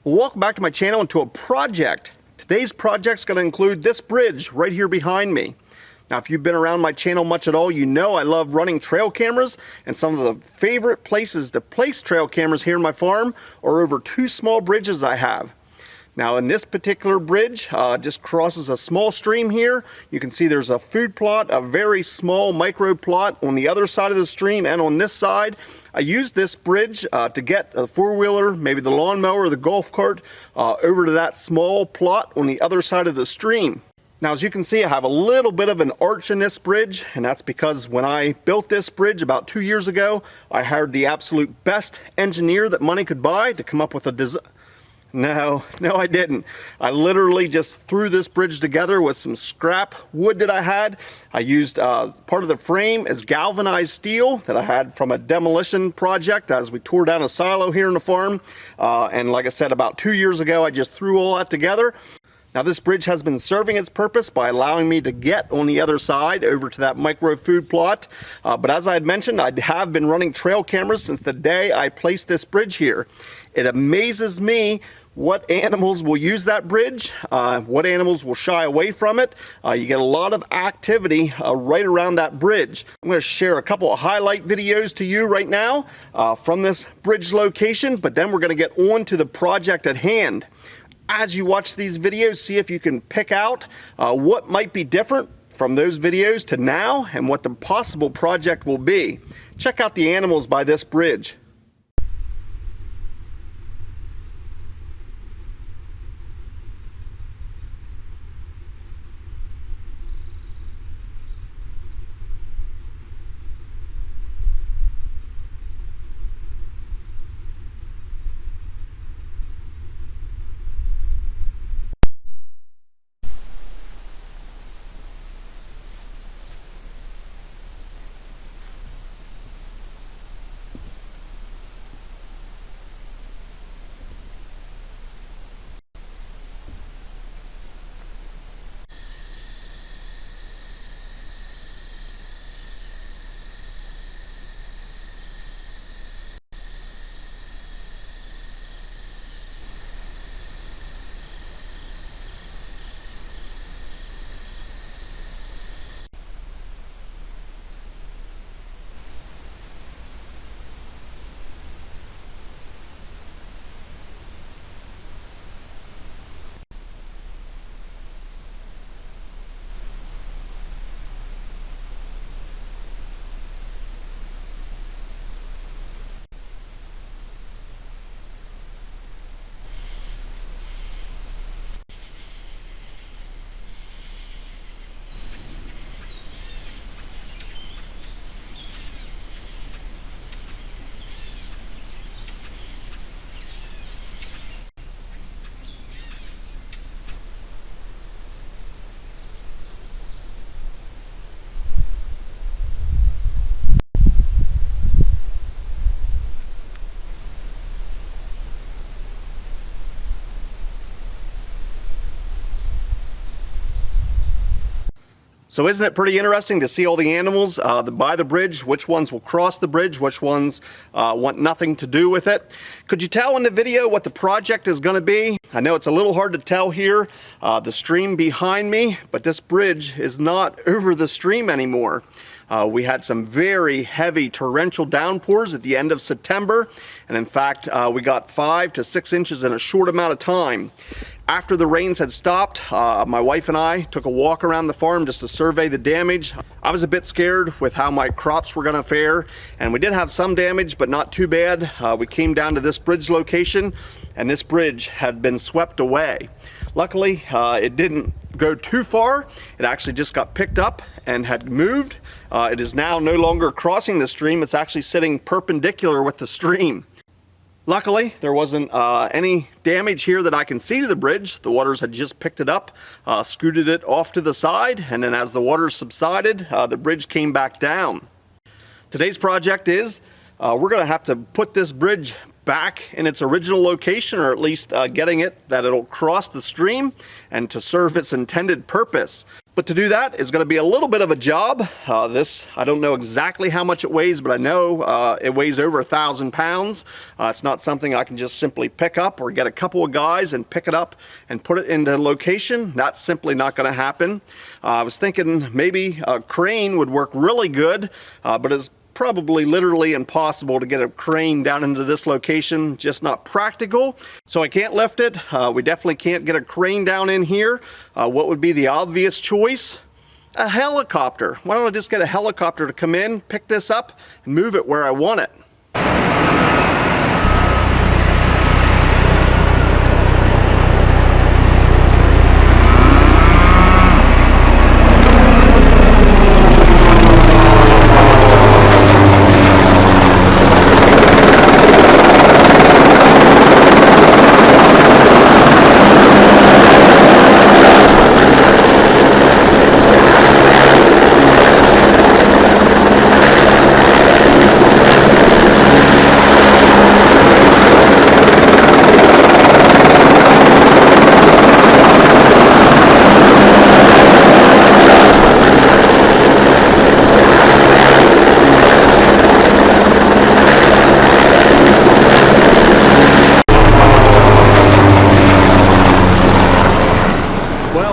Well, welcome back to my channel and to a project. Today's project is going to include this bridge right here behind me. Now, if you've been around my channel much at all, you know I love running trail cameras, and some of the favorite places to place trail cameras here in my farm are over two small bridges I have. Now, in this particular bridge, just crosses a small stream here. You can see there's a food plot, a very small micro plot on the other side of the stream, and on this side, I used this bridge to get a four-wheeler, maybe the lawnmower or the golf cart, over to that small plot on the other side of the stream. Now, as you can see, I have a little bit of an arch in this bridge, and that's because when I built this bridge about 2 years ago, I hired the absolute best engineer that money could buy to come up with a design. No, I didn't. I literally just threw this bridge together with some scrap wood that I had. I used part of the frame as galvanized steel that I had from a demolition project as we tore down a silo here in the farm. And like I said, about 2 years ago, I just threw all that together. Now, this bridge has been serving its purpose by allowing me to get on the other side over to that micro food plot. But as I had mentioned, I have been running trail cameras since the day I placed this bridge here. It amazes me what animals will use that bridge, what animals will shy away from it. You get a lot of activity right around that bridge. I'm going to share a couple of highlight videos to you right now from this bridge location, but then we're going to get on to the project at hand. As you watch these videos, see if you can pick out what might be different from those videos to now and what the possible project will be. Check out the animals by this bridge. So isn't it pretty interesting to see all the animals by the bridge, which ones will cross the bridge, which ones want nothing to do with it? Could you tell in the video what the project is going to be? I know it's a little hard to tell here, the stream behind me, but this bridge is not over the stream anymore. We had some very heavy torrential downpours at the end of September, and in fact, we got 5 to 6 inches in a short amount of time. After the rains had stopped, my wife and I took a walk around the farm just to survey the damage. I was a bit scared with how my crops were going to fare, and we did have some damage, but not too bad. We came down to this bridge location, and this bridge had been swept away. Luckily, it didn't go too far. It actually just got picked up and had moved. It is now no longer crossing the stream. It's actually sitting perpendicular with the stream. Luckily, there wasn't any damage here that I can see to the bridge. The waters had just picked it up, scooted it off to the side, and then as the waters subsided, the bridge came back down. Today's project is we're going to have to put this bridge back in its original location, or at least getting it that it'll cross the stream and to serve its intended purpose. But to do that is going to be a little bit of a job. I don't know exactly how much it weighs, but I know it weighs over 1,000 pounds. It's not something I can just simply pick up or get a couple of guys and pick it up and put it into location. That's simply not going to happen. I was thinking maybe a crane would work really good, but it's probably literally impossible to get a crane down into this location, just not practical. So I can't lift it. We definitely can't get a crane down in here. What would be the obvious choice? A helicopter. Why don't I just get a helicopter to come in, pick this up, and move it where I want it?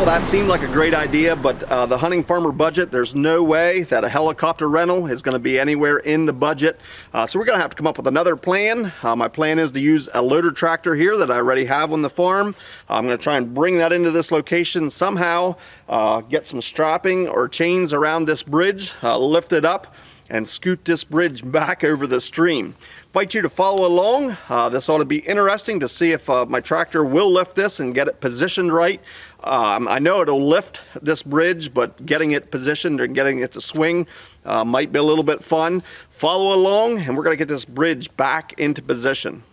That seemed like a great idea, but the HuntingFarmer budget, there's no way that a helicopter rental is going to be anywhere in the budget. So we're going to have to come up with another plan. My plan is to use a loader tractor here that I already have on the farm. I'm going to try and bring that into this location somehow, get some strapping or chains around this bridge, lift it up, and scoot this bridge back over the stream. Invite you to follow along. This ought to be interesting to see if my tractor will lift this and get it positioned right. I know it'll lift this bridge, but getting it positioned and getting it to swing might be a little bit fun. Follow along, and we're going to get this bridge back into position.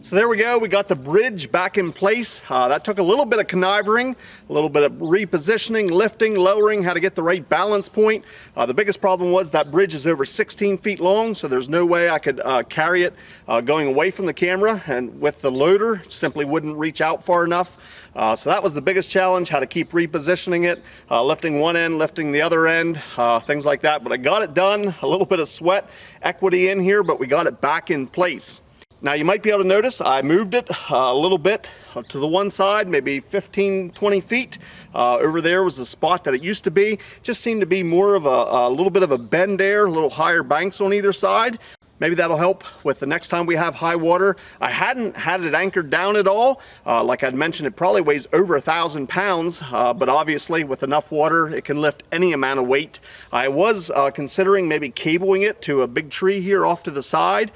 So there we go, we got the bridge back in place. That took a little bit of conniving, a little bit of repositioning, lifting, lowering, how to get the right balance point. The biggest problem was that bridge is over 16 feet long, so there's no way I could carry it going away from the camera, and with the loader, it simply wouldn't reach out far enough. So that was the biggest challenge, how to keep repositioning it, lifting one end, lifting the other end, things like that. But I got it done, a little bit of sweat equity in here, but we got it back in place. Now you might be able to notice I moved it a little bit to the one side, maybe 15-20 feet. Over there was the spot that it used to be. Just seemed to be more of a little bit of a bend there, a little higher banks on either side. Maybe that'll help with the next time we have high water. I hadn't had it anchored down at all. Like I'd mentioned, it probably weighs over 1,000 pounds, but obviously with enough water, it can lift any amount of weight. I was considering maybe cabling it to a big tree here off to the side,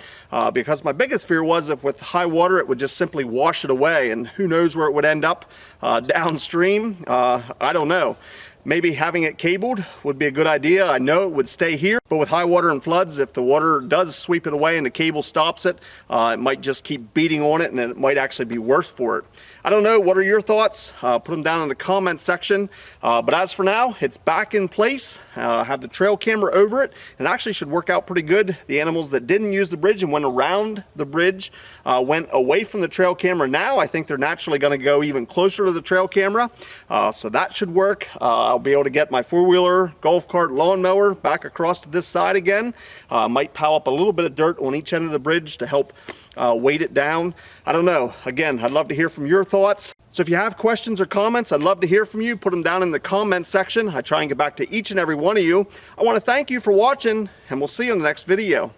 because my biggest fear was if with high water, it would just simply wash it away, and who knows where it would end up downstream. I don't know. Maybe having it cabled would be a good idea. I know it would stay here, but with high water and floods, if the water does sweep it away and the cable stops it, it might just keep beating on it, and it might actually be worse for it. I don't know. What are your thoughts? Put them down in the comment section. But as for now, it's back in place. Have the trail camera over it. It actually should work out pretty good. The animals that didn't use the bridge and went around the bridge went away from the trail camera. Now I think they're naturally going to go even closer to the trail camera. So that should work. I'll be able to get my four-wheeler, golf cart, lawnmower back across to this side again. Might pile up a little bit of dirt on each end of the bridge to help weight it down. I don't know. Again, I'd love to hear from your thoughts. So if you have questions or comments, I'd love to hear from you. Put them down in the comment section. I try and get back to each and every one of you. I want to thank you for watching, and we'll see you in the next video.